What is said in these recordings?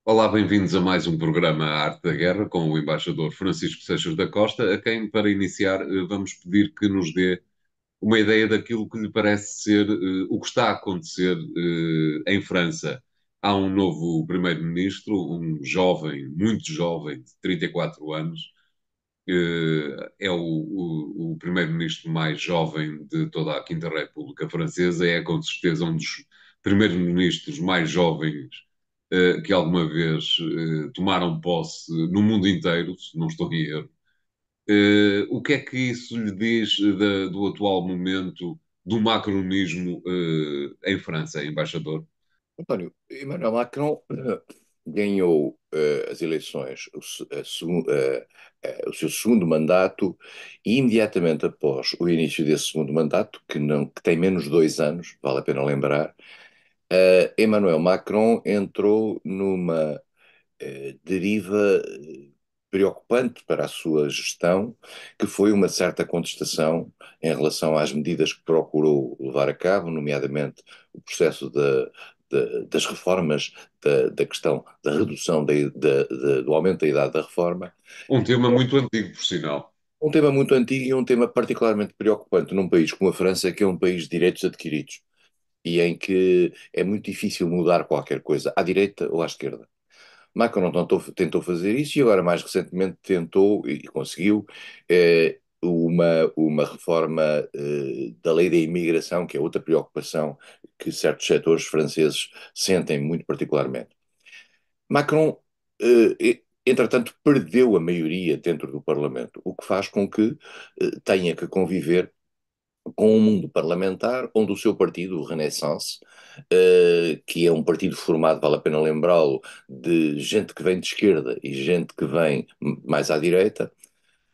Olá, bem-vindos a mais um programa Arte da Guerra com o embaixador Francisco Seixas da Costa, a quem, para iniciar, vamos pedir que nos dê uma ideia daquilo que lhe parece ser o que está a acontecer em França. Há um novo primeiro-ministro, um jovem, muito jovem, de 34 anos, é o primeiro-ministro mais jovem de toda a Quinta República Francesa, é com certeza um dos primeiros-ministros mais jovens que alguma vez tomaram posse no mundo inteiro, se não estou em erro. O que é que isso lhe diz do atual momento do macronismo em França, embaixador? António, Emmanuel Macron ganhou as eleições, o seu segundo mandato, e imediatamente após o início desse segundo mandato, que tem menos de 2 anos, vale a pena lembrar, Emmanuel Macron entrou numa deriva preocupante para a sua gestão, que foi uma certa contestação em relação às medidas que procurou levar a cabo, nomeadamente o processo das reformas, da questão da redução do aumento da idade da reforma. Um tema muito antigo, por sinal. Um tema muito antigo e um tema particularmente preocupante num país como a França, que é um país de direitos adquiridos e em que é muito difícil mudar qualquer coisa, à direita ou à esquerda. Macron tentou fazer isso e agora, mais recentemente, tentou e conseguiu uma reforma da lei da imigração, que é outra preocupação que certos setores franceses sentem muito particularmente. Macron, entretanto, perdeu a maioria dentro do Parlamento, o que faz com que tenha que conviver com um mundo parlamentar onde o seu partido, o Renaissance, que é um partido formado, vale a pena lembrá-lo, de gente que vem de esquerda e gente que vem mais à direita,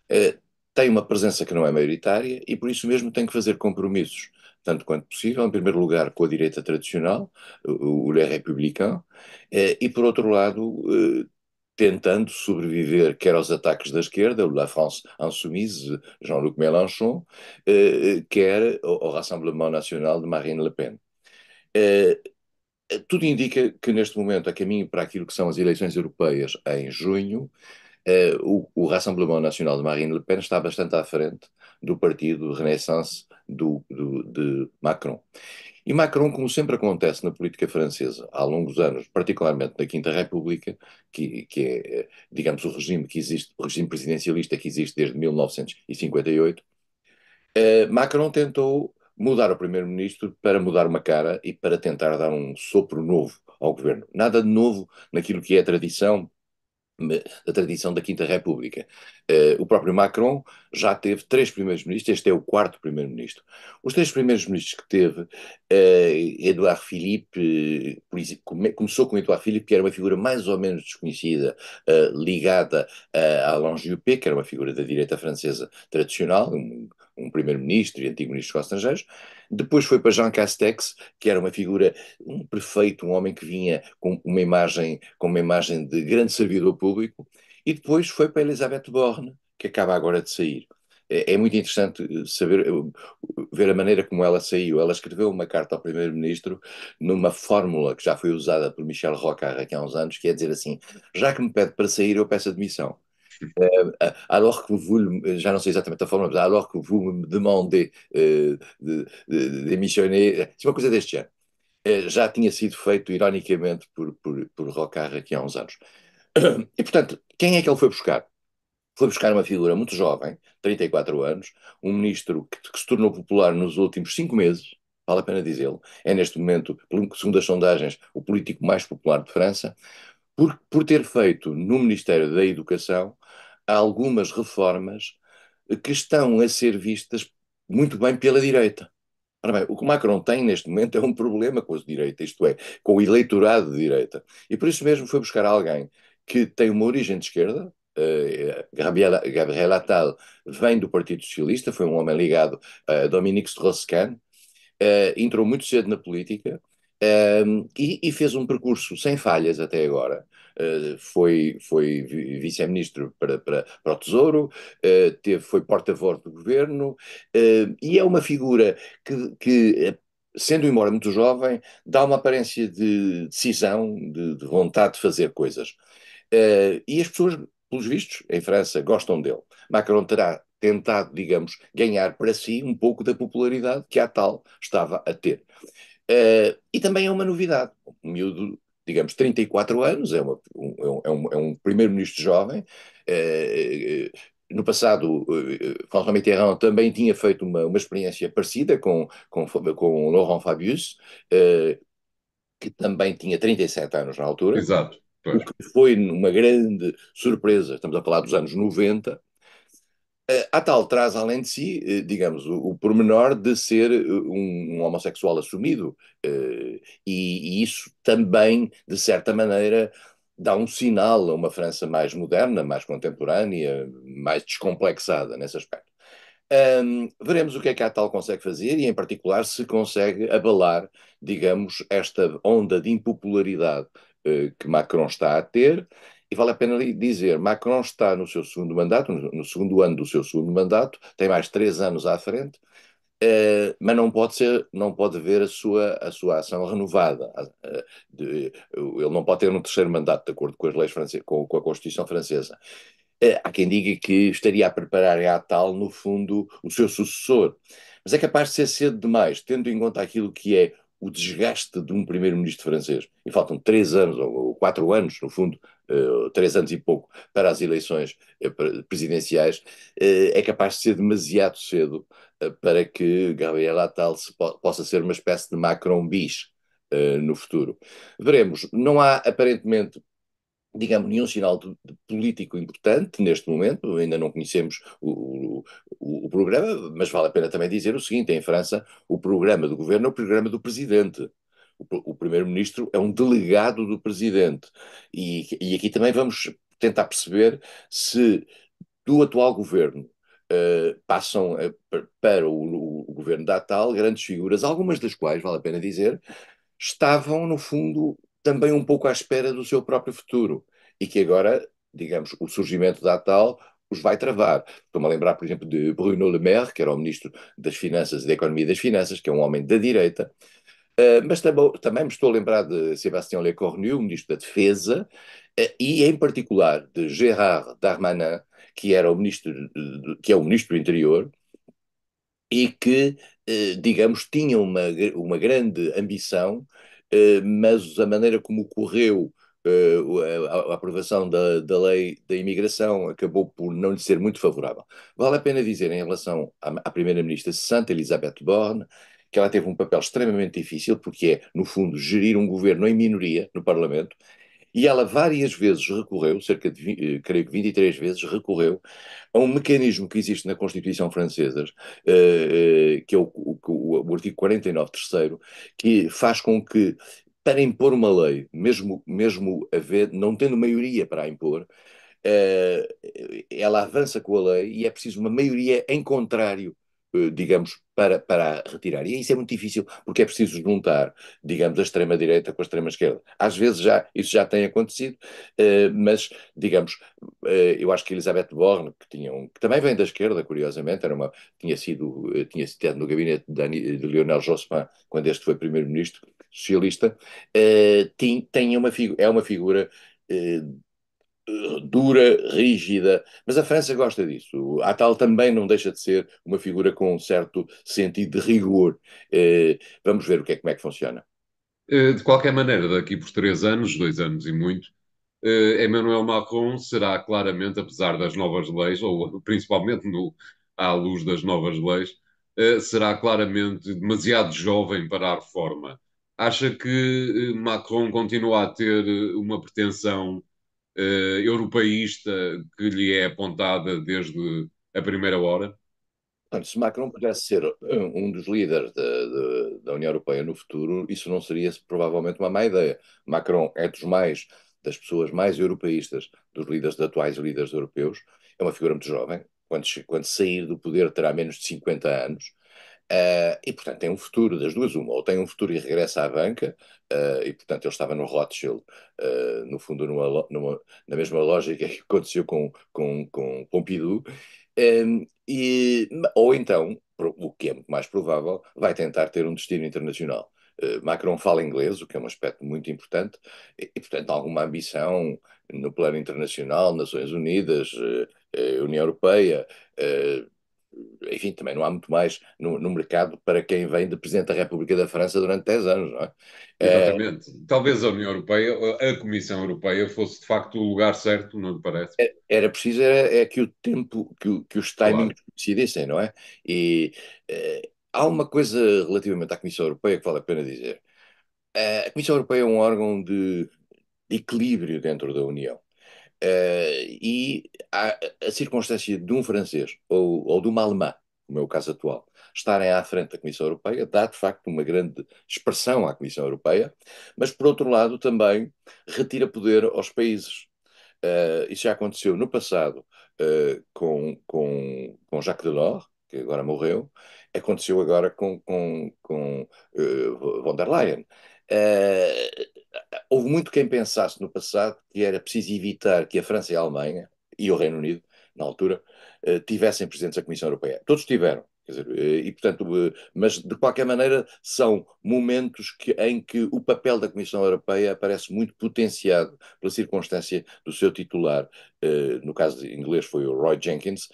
eh, tem uma presença que não é maioritária e por isso mesmo tem que fazer compromissos, tanto quanto possível, em primeiro lugar com a direita tradicional, o Les Républicains, e por outro lado, tentando sobreviver quer aos ataques da esquerda, o La France Insoumise, Jean-Luc Mélenchon, quer ao Rassemblement National de Marine Le Pen. Eh, Tudo indica que neste momento, a caminho para aquilo que são as eleições europeias em junho, o Rassemblement Nacional de Marine Le Pen está bastante à frente do partido Renaissance de Macron. E Macron, como sempre acontece na política francesa há longos anos, particularmente na Quinta República, que é, digamos, o regime que existe, o regime presidencialista que existe desde 1958, Macron tentou mudar o primeiro-ministro para mudar uma cara e para tentar dar um sopro novo ao governo. Nada de novo naquilo que é a tradição da tradição da Quinta República. O próprio Macron já teve três primeiros-ministros, este é o quarto primeiro-ministro. Os três primeiros-ministros que teve, Edouard Philippe, começou com Edouard Philippe, que era uma figura mais ou menos desconhecida, ligada a Alain Juppé, que era uma figura da direita francesa tradicional, um primeiro-ministro e antigo ministro dos estrangeiros. Depois foi para Jean Castex, que era uma figura, um prefeito, um homem que vinha com uma imagem de grande servidor público, e depois foi para Elizabeth Borne, que acaba agora de sair. É muito interessante saber, ver a maneira como ela saiu. Ela escreveu uma carta ao primeiro-ministro numa fórmula que já foi usada por Michel Rocard aqui há uns anos, que é dizer assim: já que me pede para sair, eu peço admissão. Alors que vous, já não sei exatamente a forma, mas alors que vous me demandez de démissionner, é uma coisa deste género. Já tinha sido feito ironicamente por Rocard aqui há uns anos. E portanto, quem é que ele foi buscar? Foi buscar uma figura muito jovem, 34 anos, um ministro que se tornou popular nos últimos 5 meses, vale a pena dizê-lo, é neste momento, segundo as sondagens, o político mais popular de França, por ter feito no Ministério da Educação algumas reformas que estão a ser vistas muito bem pela direita. Ora bem, o que o Macron tem neste momento é um problema com a direita, isto é, com o eleitorado de direita. E por isso mesmo foi buscar alguém que tem uma origem de esquerda. Gabriel Attal vem do Partido Socialista, foi um homem ligado a Dominique Strauss-Kahn, entrou muito cedo na política, e fez um percurso sem falhas até agora. Foi vice-ministro para o Tesouro, foi porta-voz do governo, e é uma figura que sendo embora muito jovem, dá uma aparência de decisão, de vontade de fazer coisas. E as pessoas, pelos vistos, em França, gostam dele. Macron terá tentado, digamos, ganhar para si um pouco da popularidade que a tal estava a ter. E também é uma novidade. Um miúdo, digamos, 34 anos, é um primeiro-ministro jovem. No passado, François Mitterrand também tinha feito uma experiência parecida com Laurent Fabius, que também tinha 37 anos na altura, Exato, o pois. que foi uma grande surpresa. Estamos a falar dos anos 90. A tal traz além de si, digamos, o pormenor de ser um homossexual assumido. E isso também, de certa maneira, dá um sinal a uma França mais moderna, mais contemporânea, mais descomplexada nesse aspecto. Veremos o que a tal consegue fazer e, em particular, se consegue abalar, digamos, esta onda de impopularidade que Macron está a ter. E vale a pena dizer, Macron está no seu segundo mandato, no segundo ano do seu segundo mandato, tem mais 3 anos à frente, mas não pode ver a sua ação renovada. Ele não pode ter um terceiro mandato, de acordo com as leis francesas, com a Constituição francesa. Há quem diga que estaria a preparar a tal, no fundo, o seu sucessor. Mas é capaz de ser cedo demais, tendo em conta aquilo que é o desgaste de um primeiro-ministro francês. E faltam 3 anos, ou 4 anos, no fundo, 3 anos e pouco, para as eleições presidenciais. É capaz de ser demasiado cedo para que Gabriel Attal possa ser uma espécie de Macron bis no futuro. Veremos. Não há, aparentemente, digamos, nenhum sinal de político importante neste momento, ainda não conhecemos o programa, mas vale a pena também dizer o seguinte: em França, o programa do governo é o programa do presidente. O primeiro-ministro é um delegado do presidente. E aqui também vamos tentar perceber se do atual governo passam para o governo da tal grandes figuras, algumas das quais, vale a pena dizer, estavam, no fundo, também um pouco à espera do seu próprio futuro e que agora, digamos, o surgimento da tal os vai travar. Estou-me a lembrar, por exemplo, de Bruno Le Maire, que era o ministro das Finanças e da Economia e das Finanças, que é um homem da direita, mas também me estou a lembrar de Sébastien Lecornu, ministro da Defesa, e em particular de Gérard Darmanin, que era o ministro, que é o ministro do Interior, e que, digamos, tinha uma grande ambição, mas a maneira como ocorreu a aprovação da lei da imigração acabou por não lhe ser muito favorável. Vale a pena dizer, em relação à primeira-ministra Santa Elizabeth Borne, que ela teve um papel extremamente difícil, porque é, no fundo, gerir um governo em minoria no Parlamento, e ela várias vezes recorreu, cerca de, creio que 23 vezes, recorreu a um mecanismo que existe na Constituição francesa, que é o artigo 49, terceiro, que faz com que, para impor uma lei, mesmo não tendo maioria para a impor, ela avança com a lei e é preciso uma maioria em contrário, digamos, para a retirar. E isso é muito difícil, porque é preciso juntar, digamos, a extrema-direita com a extrema-esquerda. Às vezes isso já tem acontecido, mas, digamos, eu acho que Elizabeth Borne, que também vem da esquerda, curiosamente, tinha sido no gabinete de Lionel Jospin, quando este foi primeiro-ministro socialista, é uma figura dura, rígida, mas a França gosta disso. A tal também não deixa de ser uma figura com um certo sentido de rigor. Vamos ver como é que funciona. De qualquer maneira, daqui por 3 anos, 2 anos e muito, Emmanuel Macron será claramente, apesar das novas leis, ou principalmente à luz das novas leis, será claramente demasiado jovem para a reforma. Acha que Macron continua a ter uma pretensão europeísta que lhe é apontada desde a primeira hora? Portanto, se Macron pudesse ser um dos líderes da União Europeia no futuro, isso não seria provavelmente uma má ideia. Macron é das pessoas mais europeístas, dos líderes atuais líderes europeus, é uma figura muito jovem. Quando sair do poder terá menos de 50 anos. E, portanto, tem um futuro das duas, uma, ou tem um futuro e regressa à banca, e, portanto, ele estava no Rothschild, no fundo, na mesma lógica que aconteceu com Pompidou, ou então o que é muito mais provável, vai tentar ter um destino internacional. Macron fala inglês, o que é um aspecto muito importante, portanto, alguma ambição no plano internacional, Nações Unidas, União Europeia, eh, enfim, também não há muito mais no mercado para quem vem de Presidente da República da França durante 10 anos, não é? Exatamente. Talvez a União Europeia, a Comissão Europeia, fosse de facto o lugar certo, não lhe parece? Era preciso que o tempo, que os timings Claro. coincidissem, não é? E há uma coisa relativamente à Comissão Europeia que vale a pena dizer. A Comissão Europeia é um órgão de equilíbrio dentro da União. E há a circunstância de um francês ou de uma alemã, como é o caso atual, estarem à frente da Comissão Europeia, dá de facto uma grande expressão à Comissão Europeia, mas por outro lado também retira poder aos países. Isso já aconteceu no passado com Jacques Delors, que agora morreu, aconteceu agora com von der Leyen. Uh, Houve muito quem pensasse no passado que era preciso evitar que a França e a Alemanha, e o Reino Unido, na altura, tivessem presidentes da Comissão Europeia. Todos tiveram. Quer dizer, e portanto, mas de qualquer maneira são momentos em que o papel da Comissão Europeia aparece muito potenciado pela circunstância do seu titular, no caso de inglês foi o Roy Jenkins,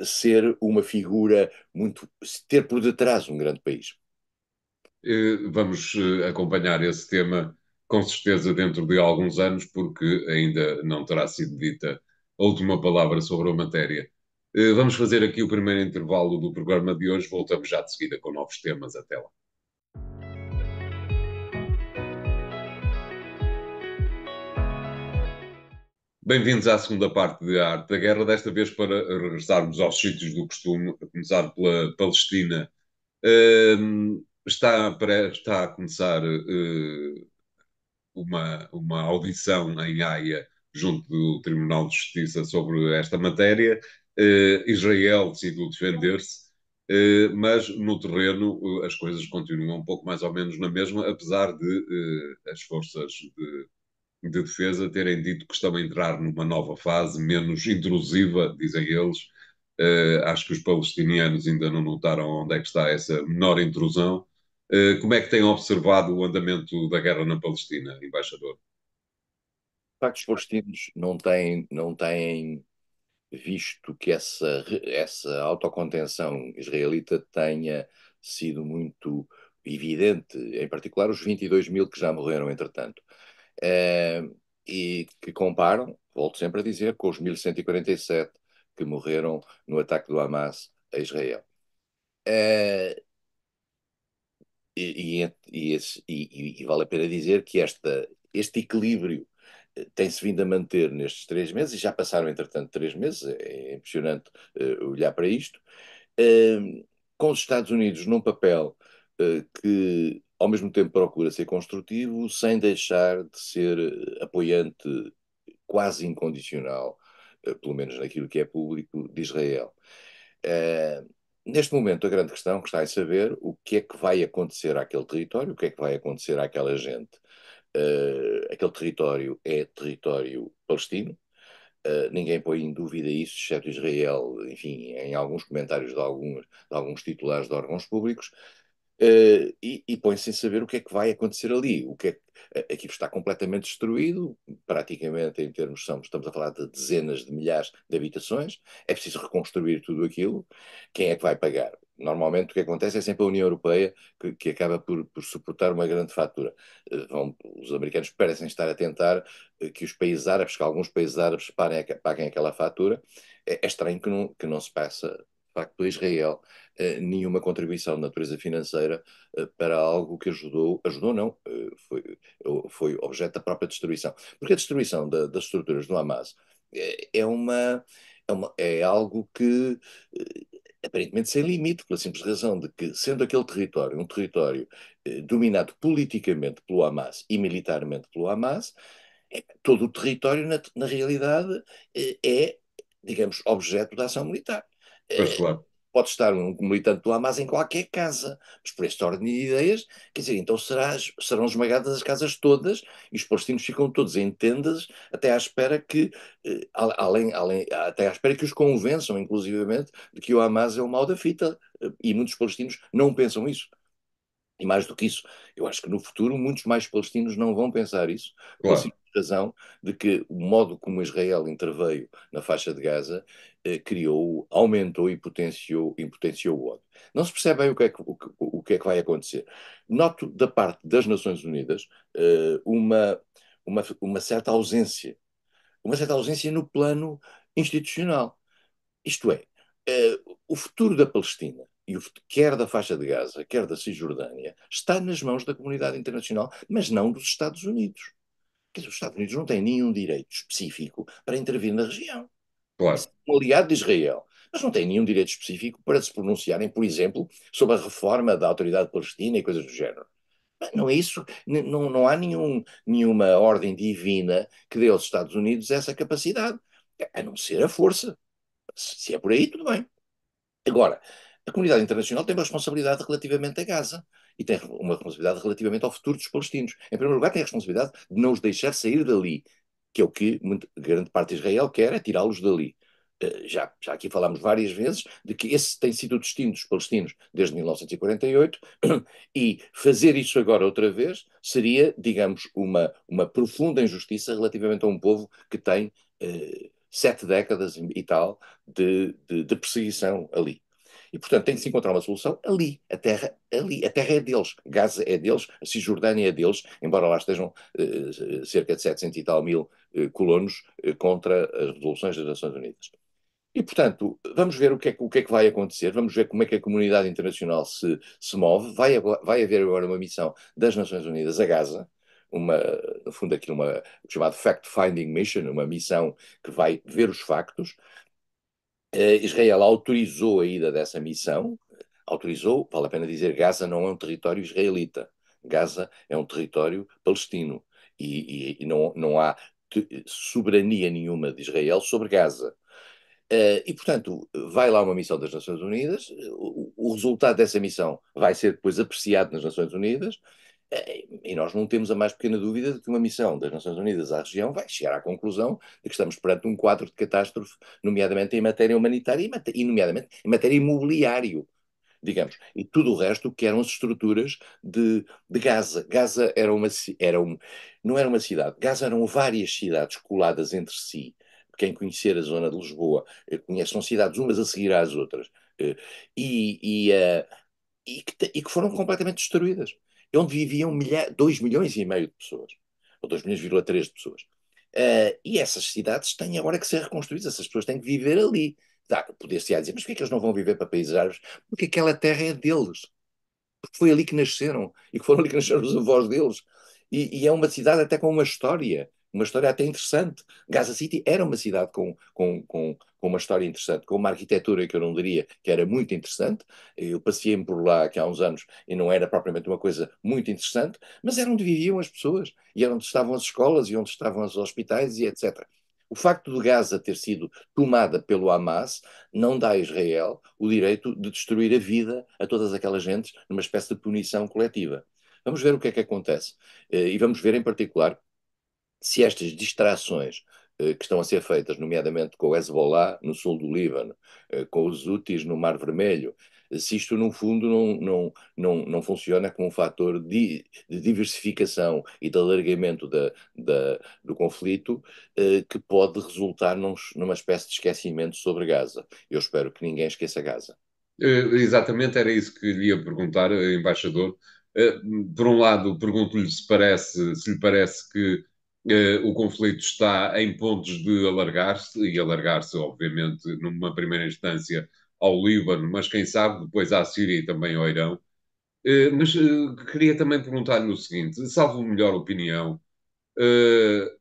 ser uma figura muito, ter por detrás um grande país. Vamos acompanhar esse tema com certeza dentro de alguns anos, porque ainda não terá sido dita a última palavra sobre a matéria. Vamos fazer aqui o primeiro intervalo do programa de hoje. Voltamos já de seguida com novos temas. Até lá. Bem-vindos à segunda parte de A Arte da Guerra, desta vez para regressarmos aos sítios do costume, a começar pela Palestina. Está a começar uma audição em Haia junto do Tribunal de Justiça sobre esta matéria. Israel decidiu defender-se, mas no terreno as coisas continuam um pouco mais ou menos na mesma, apesar de as forças de defesa terem dito que estão a entrar numa nova fase menos intrusiva, dizem eles. Acho que os palestinianos ainda não notaram onde é que está essa menor intrusão. Como é que têm observado o andamento da guerra na Palestina, embaixador? De facto, os palestinos não têm visto que essa autocontenção israelita tenha sido muito evidente, em particular os 22 mil que já morreram, entretanto. Eh, e que comparam, volto sempre a dizer, com os 1147 que morreram no ataque do Hamas a Israel. Eh, e vale a pena dizer que este equilíbrio tem-se vindo a manter nestes 3 meses, e já passaram, entretanto, 3 meses, é impressionante olhar para isto, eh, com os Estados Unidos num papel que, ao mesmo tempo, procura ser construtivo, sem deixar de ser apoiante quase incondicional, pelo menos naquilo que é público, de Israel. Eh, Neste momento, a grande questão que está em saber o que é que vai acontecer àquele território, o que é que vai acontecer àquela gente. Aquele território é território palestino. Ninguém põe em dúvida isso, exceto Israel, enfim, em alguns comentários de alguns titulares de órgãos públicos. E põe-se em saber o que é que vai acontecer ali. Aquilo está completamente destruído, praticamente em termos, estamos a falar de dezenas de milhares de habitações, é preciso reconstruir tudo aquilo. Quem é que vai pagar? Normalmente o que acontece é sempre a União Europeia que acaba por suportar uma grande fatura. Os americanos parecem estar a tentar que os países árabes, que alguns países árabes paguem aquela fatura. É estranho que não se peça, de facto, a Israel nenhuma contribuição de natureza financeira para algo que ajudou não, foi objeto da própria destruição. Porque a destruição das estruturas do Hamas é algo que aparentemente sem limite, pela simples razão de que, sendo aquele território um território dominado politicamente pelo Hamas e militarmente pelo Hamas, todo o território, na realidade, digamos, objeto da ação militar. Pois Eh, claro. Pode estar um militante do Hamas em qualquer casa, mas por esta ordem de ideias, quer dizer, então serão esmagadas as casas todas e os palestinos ficam todos em tendas até à espera que, até à espera que os convençam, inclusivamente, de que o Hamas é o mal da fita. e muitos palestinos não pensam isso. E mais do que isso, eu acho que no futuro muitos mais palestinos não vão pensar isso, pela Claro, simples razão de que o modo como Israel interveio na faixa de Gaza criou, aumentou e potenciou o ódio. Não se percebe bem o que é que vai acontecer. Noto da parte das Nações Unidas uma uma certa ausência no plano institucional. Isto é, o futuro da Palestina, quer da faixa de Gaza, quer da Cisjordânia, está nas mãos da comunidade internacional, mas não dos Estados Unidos. Quer dizer, os Estados Unidos não têm nenhum direito específico para intervir na região. claro. Isso é um aliado de Israel. Mas não têm nenhum direito específico para se pronunciarem, por exemplo, sobre a reforma da autoridade palestina e coisas do género. Não é isso, não há nenhuma ordem divina que dê aos Estados Unidos essa capacidade, a não ser a força. Se é por aí, tudo bem. Agora, a comunidade internacional tem uma responsabilidade relativamente a Gaza e tem uma responsabilidade relativamente ao futuro dos palestinos. Em primeiro lugar, tem a responsabilidade de não os deixar sair dali, que é o que grande parte de Israel quer, é tirá-los dali. Já aqui falámos várias vezes de que esse tem sido o destino dos palestinos desde 1948 e fazer isso agora outra vez seria, digamos, uma profunda injustiça relativamente a um povo que tem 7 décadas e tal de perseguição ali. E, portanto, tem que se encontrar uma solução ali. A terra é deles. Gaza é deles, a Cisjordânia é deles, embora lá estejam cerca de 700 e tal mil colonos contra as resoluções das Nações Unidas. E, portanto, vamos ver o que é que vai acontecer, vamos ver como é que a comunidade internacional se move. Vai haver agora uma missão das Nações Unidas a Gaza, uma, no fundo, aquilo uma chamada Fact-Finding Mission, uma missão que vai ver os factos. Israel autorizou a ida dessa missão, autorizou, vale a pena dizer, Gaza não é um território israelita, Gaza é um território palestino e não há soberania nenhuma de Israel sobre Gaza. E, portanto, vai lá uma missão das Nações Unidas, o resultado dessa missão vai ser depois apreciado nas Nações Unidas, e nós não temos a mais pequena dúvida de que uma missão das Nações Unidas à região vai chegar à conclusão de que estamos perante um quadro de catástrofe, nomeadamente em matéria humanitária e nomeadamente em matéria imobiliário, digamos, e tudo o resto que eram as estruturas de Gaza. Gaza não era uma cidade, Gaza eram várias cidades coladas entre si. Quem conhecer a zona de Lisboa conhece, são cidades umas a seguir às outras, eh, e, e, eh, e que foram completamente destruídas, onde viviam 2,5 milhões de pessoas, ou 2,3 milhões de pessoas. E essas cidades têm agora que ser reconstruídas, essas pessoas têm que viver ali. Poder-se dizer, mas porquê é que eles não vão viver para países árabes? Porque aquela terra é deles, porque foi ali que nasceram e que foram ali que nasceram os avós deles. E é uma cidade até com uma história até interessante. Gaza City era uma cidade com uma história interessante, com uma arquitetura que eu não diria que era muito interessante. Eu passei-me por lá aqui há uns anos e não era propriamente uma coisa muito interessante, mas era onde viviam as pessoas e era onde estavam as escolas e onde estavam os hospitais e etc. O facto de Gaza ter sido tomada pelo Hamas não dá a Israel o direito de destruir a vida a todas aquelas gentes numa espécie de punição coletiva. Vamos ver o que é que acontece. E vamos ver, em particular, se estas distrações que estão a ser feitas, nomeadamente com o Hezbollah no sul do Líbano, com os Houthis no Mar Vermelho, se isto, no fundo, não funciona como um fator de diversificação e de alargamento do conflito, que pode resultar numa espécie de esquecimento sobre Gaza. Eu espero que ninguém esqueça Gaza. Exatamente, era isso que lhe ia perguntar, embaixador. Eh, por um lado, pergunto-lhe se lhe parece que o conflito está em pontos de alargar-se, e alargar-se, obviamente, numa primeira instância ao Líbano, mas quem sabe depois à Síria e também ao Irão. Mas queria também perguntar-lhe o seguinte: salvo melhor opinião, eh,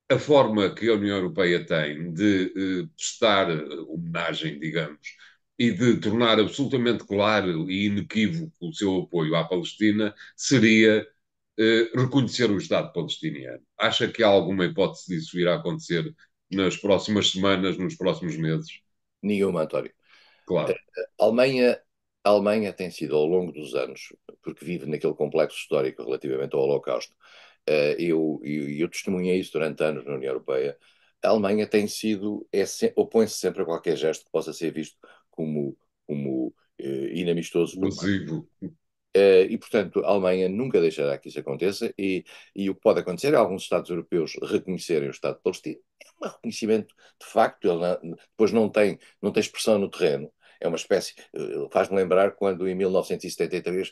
a forma que a União Europeia tem de prestar homenagem, digamos, e de tornar absolutamente claro e inequívoco o seu apoio à Palestina seria reconhecer o Estado palestiniano. Acha que há alguma hipótese disso vir a acontecer nas próximas semanas, nos próximos meses? Nenhuma, António. Claro. A Alemanha, a Alemanha tem sido, ao longo dos anos, porque vive naquele complexo histórico relativamente ao Holocausto, eu testemunhei isso durante anos na União Europeia. A Alemanha tem sido, opõe-se sempre a qualquer gesto que possa ser visto como, como inamistoso por parte. Lesivo. E, portanto, a Alemanha nunca deixará que isso aconteça, e o que pode acontecer é alguns Estados europeus reconhecerem o Estado palestino. É um reconhecimento de facto, ele depois não tem expressão no terreno. É uma espécie, faz-me lembrar quando em 1973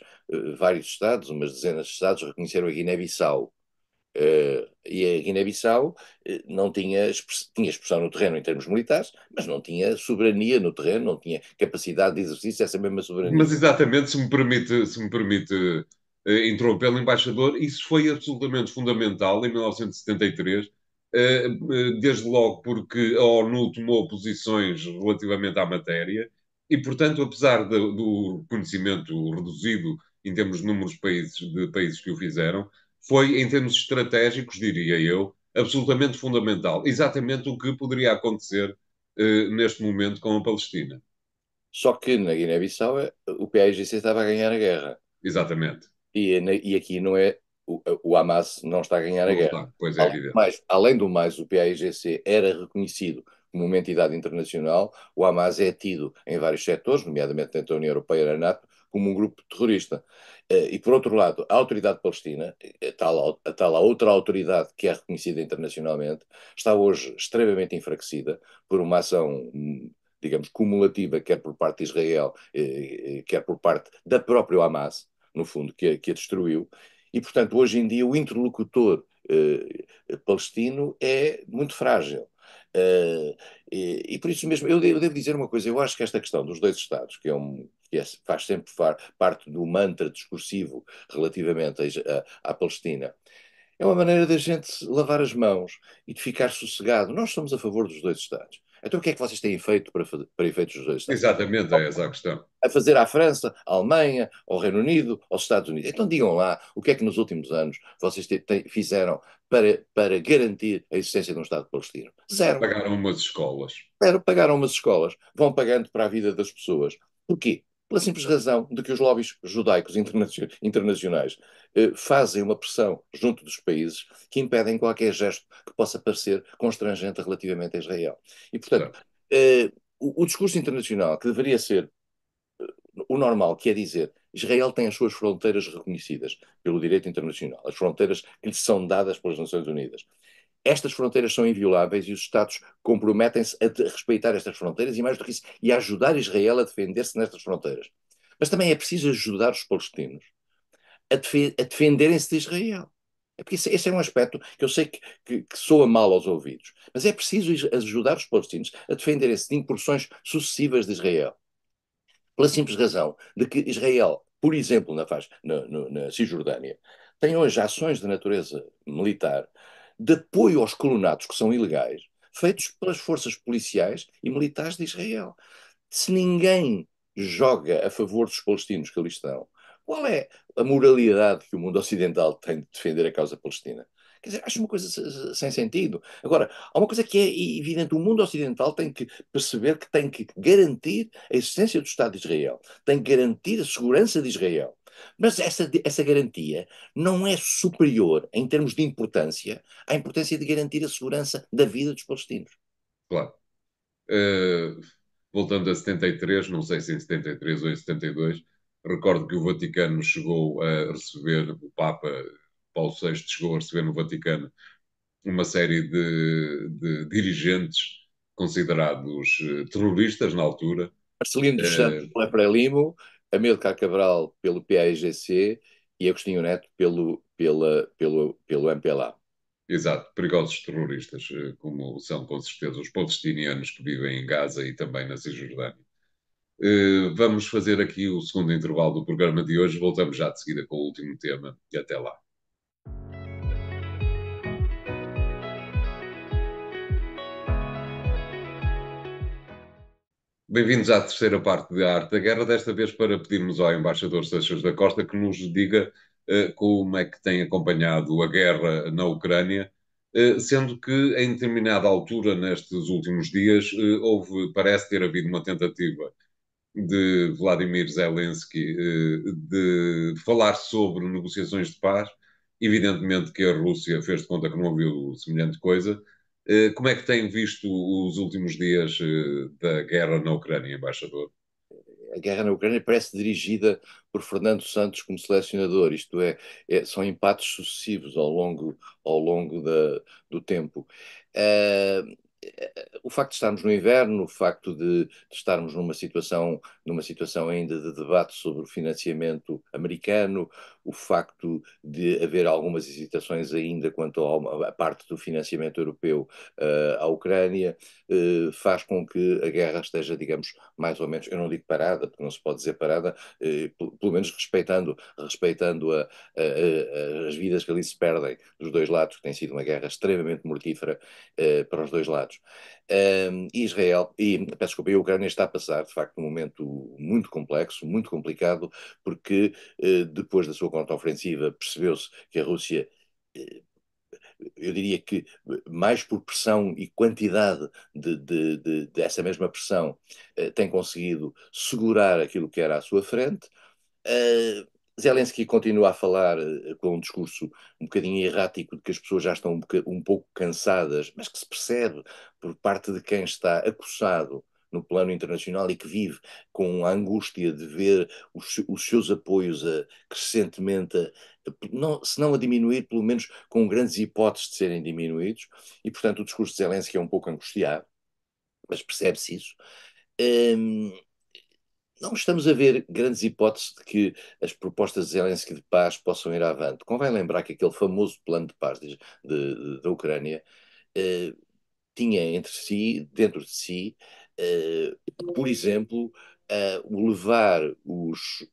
vários Estados, umas dezenas de Estados, reconheceram a Guiné-Bissau. E a Guiné-Bissau não tinha expressão no terreno em termos militares, mas não tinha soberania no terreno, não tinha capacidade de exercício dessa mesma soberania. Mas exatamente, se me permite interrompê-lo, embaixador, isso foi absolutamente fundamental em 1973, desde logo porque a ONU tomou posições relativamente à matéria e, portanto, apesar do conhecimento reduzido em termos de números de países que o fizeram, foi, em termos estratégicos, diria eu, absolutamente fundamental. Exatamente o que poderia acontecer neste momento com a Palestina. Só que na Guiné-Bissau o PAIGC estava a ganhar a guerra. Exatamente. E aqui não é. O Hamas não está a ganhar a Não guerra. está, pois é evidente. Além do mais, o PAIGC era reconhecido como uma entidade internacional. O Hamas é tido em vários setores, nomeadamente dentro da União Europeia e da NATO, como um grupo terrorista. E por outro lado, a autoridade palestina, a tal outra autoridade que é reconhecida internacionalmente, está hoje extremamente enfraquecida por uma ação, digamos, cumulativa, quer por parte de Israel, quer por parte da própria Hamas, no fundo, que a destruiu. E, portanto, hoje em dia o interlocutor palestino é muito frágil. E por isso mesmo, eu devo dizer uma coisa: eu acho que esta questão dos dois Estados, faz sempre parte do mantra discursivo relativamente à Palestina, é uma maneira da gente lavar as mãos e de ficar sossegado. Nós somos a favor dos dois Estados. Então o que é que vocês têm feito para efeitos dos dois Estados? Exatamente, é essa a questão. A fazer à França, à Alemanha, ao Reino Unido, aos Estados Unidos. Então digam lá o que é que nos últimos anos vocês fizeram para garantir a existência de um Estado palestino. Zero. Pagaram umas escolas. Zero. Pagaram umas escolas, vão pagando para a vida das pessoas. Porquê? Pela simples razão de que os lobbies judaicos internacionais fazem uma pressão junto dos países que impedem qualquer gesto que possa parecer constrangente relativamente a Israel. E, portanto, Claro. o discurso internacional, que deveria ser o normal, que é dizer, Israel tem as suas fronteiras reconhecidas pelo direito internacional, as fronteiras que lhe são dadas pelas Nações Unidas. Estas fronteiras são invioláveis e os Estados comprometem-se a respeitar estas fronteiras e, mais do que isso, e a ajudar Israel a defender-se nestas fronteiras. Mas também é preciso ajudar os palestinos a defenderem-se de Israel. É porque esse é um aspecto que eu sei que soa mal aos ouvidos. Mas é preciso ajudar os palestinos a defenderem-se de incursões sucessivas de Israel, pela simples razão de que Israel, por exemplo, na Cisjordânia, tem hoje ações de natureza militar de apoio aos colonatos que são ilegais, feitos pelas forças policiais e militares de Israel. Se ninguém joga a favor dos palestinos que ali estão, qual é a moralidade que o mundo ocidental tem de defender a causa palestina? Quer dizer, acho uma coisa sem sentido. Agora, há uma coisa que é evidente: o mundo ocidental tem que perceber que tem que garantir a existência do Estado de Israel, tem que garantir a segurança de Israel. Mas essa garantia não é superior, em termos de importância, à importância de garantir a segurança da vida dos palestinos. Claro. Uh, Voltando a 73, não sei se em 73 ou em 72, recordo que o Vaticano chegou a receber, o Papa Paulo VI chegou a receber no Vaticano uma série de dirigentes considerados terroristas na altura. Marcelino dos Santos Uh, pela Frelimo, Amílcar Cabral pelo PAIGC e Agostinho Neto pelo MPLA. Exato, perigosos terroristas, como são com certeza os palestinianos que vivem em Gaza e também na Cisjordânia. Vamos fazer aqui o segundo intervalo do programa de hoje. Voltamos já de seguida com o último tema e até lá. Bem-vindos à terceira parte da Arte da Guerra, desta vez para pedirmos ao embaixador Seixas da Costa que nos diga como é que tem acompanhado a guerra na Ucrânia, sendo que em determinada altura, nestes últimos dias, parece ter havido uma tentativa de Vladimir Zelensky de falar sobre negociações de paz. Evidentemente que a Rússia fez de conta que não ouviu semelhante coisa. Como é que tem visto os últimos dias da guerra na Ucrânia, embaixador? a guerra na Ucrânia parece dirigida por Fernando Santos como selecionador, isto é, são empates sucessivos ao longo do tempo. Uh, o facto de estarmos no inverno, o facto de estarmos numa situação ainda de debate sobre o financiamento americano, o facto de haver algumas hesitações ainda quanto à parte do financiamento europeu à Ucrânia, faz com que a guerra esteja, digamos, mais ou menos, eu não digo parada, porque não se pode dizer parada, pelo menos respeitando as vidas que ali se perdem dos dois lados, que tem sido uma guerra extremamente mortífera para os dois lados. Peço desculpa, e a Ucrânia está a passar, de facto, um momento muito complexo, muito complicado, porque depois da sua contraofensiva percebeu-se que a Rússia, eh, eu diria que mais por pressão e quantidade dessa mesma pressão, tem conseguido segurar aquilo que era à sua frente. Uh, Zelensky continua a falar com um discurso um bocadinho errático de que as pessoas já estão um pouco cansadas, mas que se percebe por parte de quem está acossado no plano internacional e que vive com a angústia de ver os seus apoios crescentemente, não, se não a diminuir, pelo menos com grandes hipóteses de serem diminuídos, e portanto o discurso de Zelensky é um pouco angustiado, mas percebe-se isso. Um, não estamos a ver grandes hipóteses de que as propostas de Zelensky de paz possam ir avante. Convém lembrar que aquele famoso plano de paz da Ucrânia eh, tinha dentro de si, eh, por exemplo, o levar os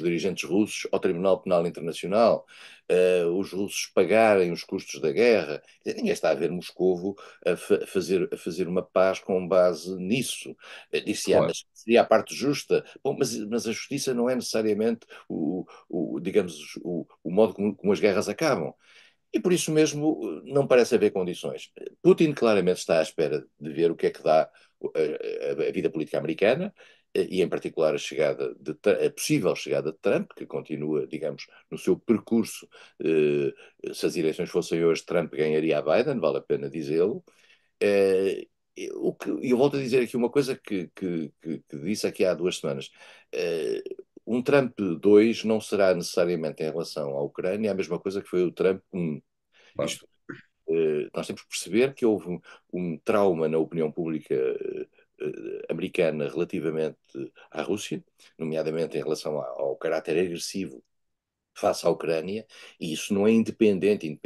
dirigentes russos ao Tribunal Penal Internacional, os russos pagarem os custos da guerra. Ninguém está a ver Moscovo a fazer uma paz com base nisso. Disse, Claro. mas seria a parte justa. Bom, mas a justiça não é necessariamente digamos, o modo como as guerras acabam. E por isso mesmo não parece haver condições. Putin claramente está à espera de ver o que é que dá a vida política americana e, em particular, a possível chegada de Trump, que continua, digamos, no seu percurso. Se as eleições fossem hoje, Trump ganharia a Biden, vale a pena dizê-lo. Eh, eu volto a dizer aqui uma coisa que disse aqui há 2 semanas. Eh, um Trump 2 não será necessariamente em relação à Ucrânia a mesma coisa que foi o Trump 1. Claro. Isto, nós temos que perceber que houve um trauma na opinião pública americana relativamente à Rússia, nomeadamente em relação ao caráter agressivo face à Ucrânia, e isso não é independente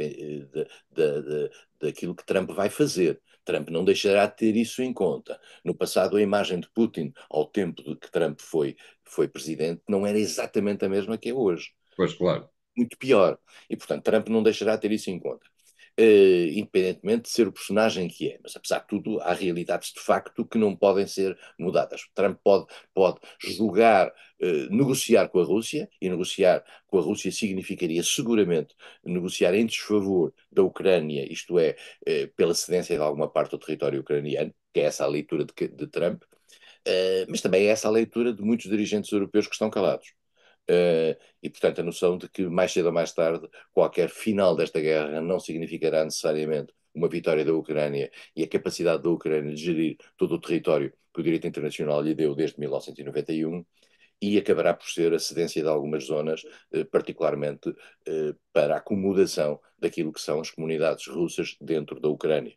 daquilo que Trump vai fazer. Trump não deixará de ter isso em conta. No passado, a imagem de Putin, ao tempo de que Trump foi presidente, não era exatamente a mesma que é hoje. Pois, claro. Muito pior. E, portanto, Trump não deixará de ter isso em conta. Independentemente de ser o personagem que é. Mas, apesar de tudo, há realidades de facto que não podem ser mudadas. Trump pode julgar, negociar com a Rússia, e negociar com a Rússia significaria seguramente negociar em desfavor da Ucrânia, isto é, pela cedência de alguma parte do território ucraniano, que é essa a leitura de Trump, mas também é essa a leitura de muitos dirigentes europeus que estão calados. E, portanto, a noção de que mais cedo ou mais tarde qualquer final desta guerra não significará necessariamente uma vitória da Ucrânia e a capacidade da Ucrânia de gerir todo o território que o direito internacional lhe deu desde 1991 e acabará por ser a cedência de algumas zonas, particularmente para a acomodação daquilo que são as comunidades russas dentro da Ucrânia.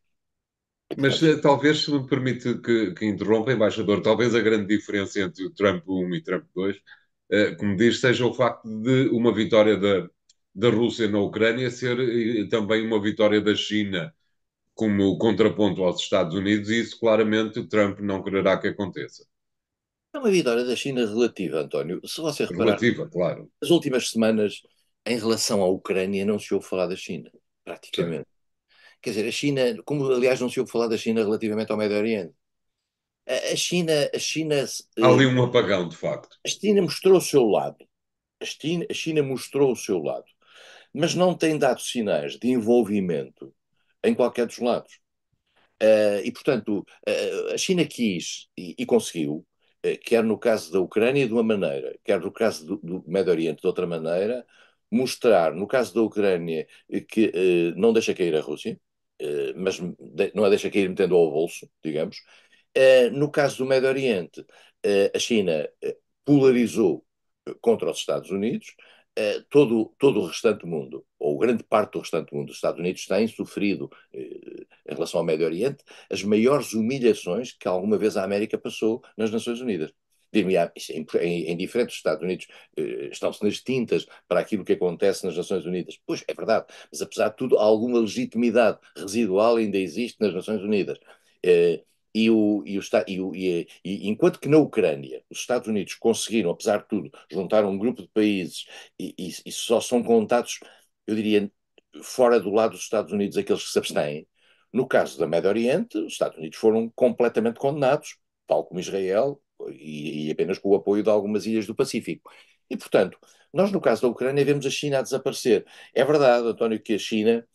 E, Mas portanto, talvez, se me permite que interrompa, embaixador, talvez a grande diferença entre o Trump 1 e Trump 2, como diz, seja o facto de uma vitória da Rússia na Ucrânia ser também uma vitória da China como contraponto aos Estados Unidos, e isso claramente o Trump não quererá que aconteça. é uma vitória da China relativa, António. Se você reparar, Relativa, claro. nas últimas semanas, em relação à Ucrânia, não se ouve falar da China, Sim. praticamente. Quer dizer, a China, como aliás não se ouve falar da China relativamente ao Médio Oriente. Há ali um apagão, de facto. A China mostrou o seu lado. A China mostrou o seu lado, mas não tem dado sinais de envolvimento em qualquer dos lados. E, portanto, a China quis e conseguiu, quer no caso da Ucrânia de uma maneira, quer no caso do Médio Oriente de outra maneira, mostrar, no caso da Ucrânia, que não deixa cair a Rússia, mas não a deixa cair metendo ao bolso, digamos. No caso do Médio Oriente, A China polarizou contra os Estados Unidos. Todo o restante mundo, ou grande parte do restante mundo, dos Estados Unidos têm sofrido, em relação ao Médio Oriente, as maiores humilhações que alguma vez a América passou nas Nações Unidas. Em diferentes Estados Unidos estão-se nas tintas para aquilo que acontece nas Nações Unidas. Pois, é verdade, mas apesar de tudo, alguma legitimidade residual ainda existe nas Nações Unidas. Eh, enquanto que na Ucrânia os Estados Unidos conseguiram, apesar de tudo, juntar um grupo de países e só são contados, eu diria, fora do lado dos Estados Unidos aqueles que se abstêm, no caso da Médio Oriente, os Estados Unidos foram completamente condenados, tal como Israel, e apenas com o apoio de algumas ilhas do Pacífico. E, portanto, nós no caso da Ucrânia vemos a China a desaparecer. É verdade, António, que a China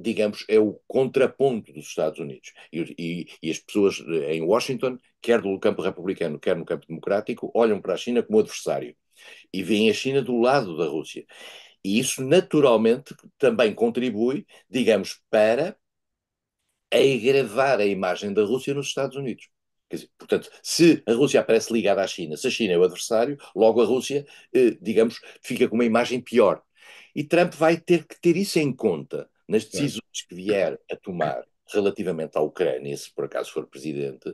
digamos, é o contraponto dos Estados Unidos. E as pessoas em Washington, quer do campo republicano, quer no campo democrático, olham para a China como adversário e veem a China do lado da Rússia. E isso, naturalmente, também contribui, digamos, para agravar a imagem da Rússia nos Estados Unidos. Quer dizer, portanto, se a Rússia aparece ligada à China, se a China é o adversário, logo a Rússia, digamos, fica com uma imagem pior. E Trump vai ter que ter isso em conta nas Certo. decisões que vier a tomar relativamente à Ucrânia, se por acaso for presidente,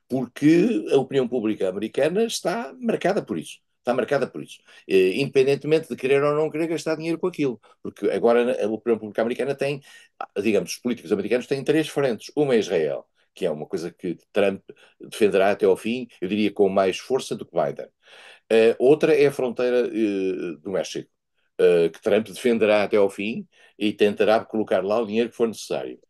porque a opinião pública americana está marcada por isso. Está marcada por isso. Independentemente de querer ou não querer gastar dinheiro com aquilo. Porque agora a opinião pública americana tem, digamos, os políticos americanos têm três frentes. Uma é Israel, que é uma coisa que Trump defenderá até ao fim, eu diria com mais força do que Biden. Outra é a fronteira do México, que Trump defenderá até ao fim e tentará colocar lá o dinheiro que for necessário.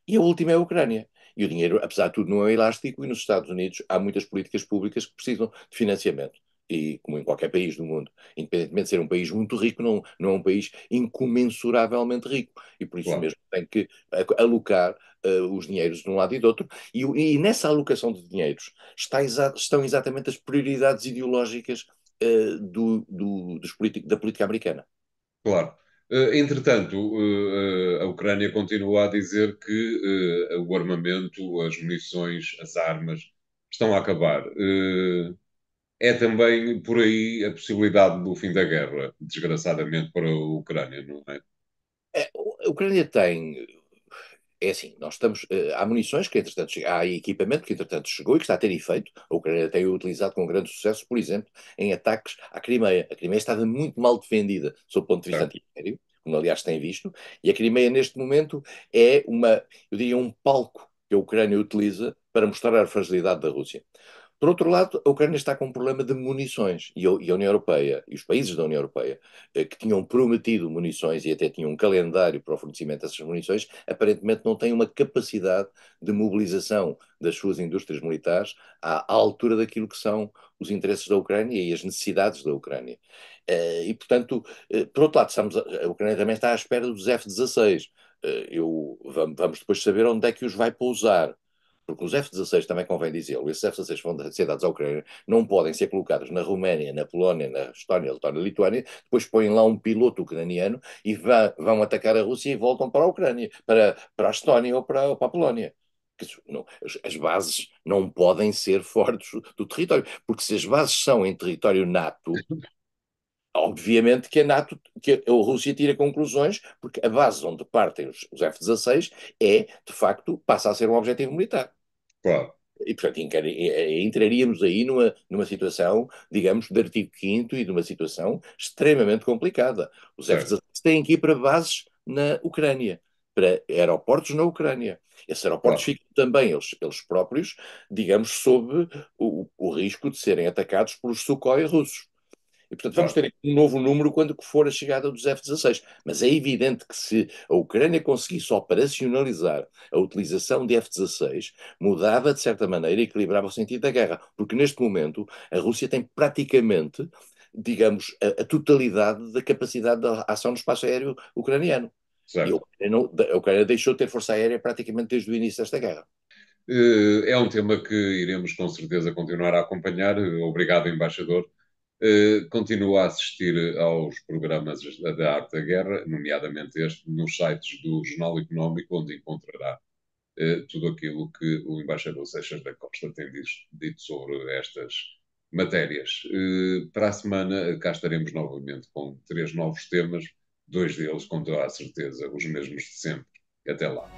E a última é a Ucrânia. E o dinheiro, apesar de tudo, não é elástico, e nos Estados Unidos há muitas políticas públicas que precisam de financiamento. E como em qualquer país do mundo, independentemente de ser um país muito rico, não é um país incomensuravelmente rico. E por isso Claro, mesmo tem que alocar os dinheiros de um lado e do outro. E nessa alocação de dinheiros estão exatamente as prioridades ideológicas da política americana. claro. Entretanto, a Ucrânia continua a dizer que o armamento, as munições, as armas estão a acabar. É também por aí a possibilidade do fim da guerra, desgraçadamente para a Ucrânia, não é? A Ucrânia tem. É assim, nós estamos. Há munições que, entretanto, há equipamento que, entretanto, chegou e que está a ter efeito. A Ucrânia tem utilizado com grande sucesso, por exemplo, em ataques à Crimeia. A Crimeia estava muito mal defendida, sob o ponto de vista Certo, antiaéreo, como aliás tem visto, e a Crimeia, neste momento, é eu diria, um palco que a Ucrânia utiliza para mostrar a fragilidade da Rússia. Por outro lado, a Ucrânia está com um problema de munições e a União Europeia e os países da União Europeia que tinham prometido munições e até tinham um calendário para o fornecimento dessas munições, aparentemente não têm uma capacidade de mobilização das suas indústrias militares à altura daquilo que são os interesses da Ucrânia e as necessidades da Ucrânia. Portanto, por outro lado, a Ucrânia também está à espera dos F-16. Vamos depois saber onde é que os vai pousar. Porque os F-16, também convém dizê-lo, esses F-16 vão ser dados à Ucrânia, não podem ser colocados na Roménia, na Polónia, na Estónia, Letónia, Lituânia, depois põem lá um piloto ucraniano e vão atacar a Rússia e voltam para a Ucrânia, para a Estónia ou para a Polónia. Não, as bases não podem ser fortes do território, porque se as bases são em território NATO, obviamente que a NATO, que a Rússia tira conclusões, porque a base onde partem os F-16 de facto, passa a ser um objetivo militar. claro, E, portanto, entraríamos aí numa situação, digamos, de artigo 5º e de uma situação extremamente complicada. Os certo, F-16 têm que ir para bases na Ucrânia, para aeroportos na Ucrânia. Esses aeroportos claro, ficam também, eles próprios, digamos, sob o risco de serem atacados pelos Sukhoi russos. E, portanto, vamos claro, ter um novo número quando for a chegada dos F-16. Mas é evidente que se a Ucrânia conseguisse operacionalizar a utilização de F-16, mudava, de certa maneira, e equilibrava o sentido da guerra. Porque, neste momento, a Rússia tem praticamente, digamos, a totalidade da capacidade de ação no espaço aéreo ucraniano. E a certo. Ucrânia, a Ucrânia deixou de ter força aérea praticamente desde o início desta guerra. É um tema que iremos com certeza continuar a acompanhar. Obrigado, embaixador. Continuo a assistir aos programas da Arte da Guerra, nomeadamente este, nos sites do Jornal Económico, onde encontrará tudo aquilo que o embaixador Seixas da Costa tem dito sobre estas matérias. Para a semana cá estaremos novamente com 3 novos temas, 2 deles, com toda a certeza, os mesmos de sempre. Até lá.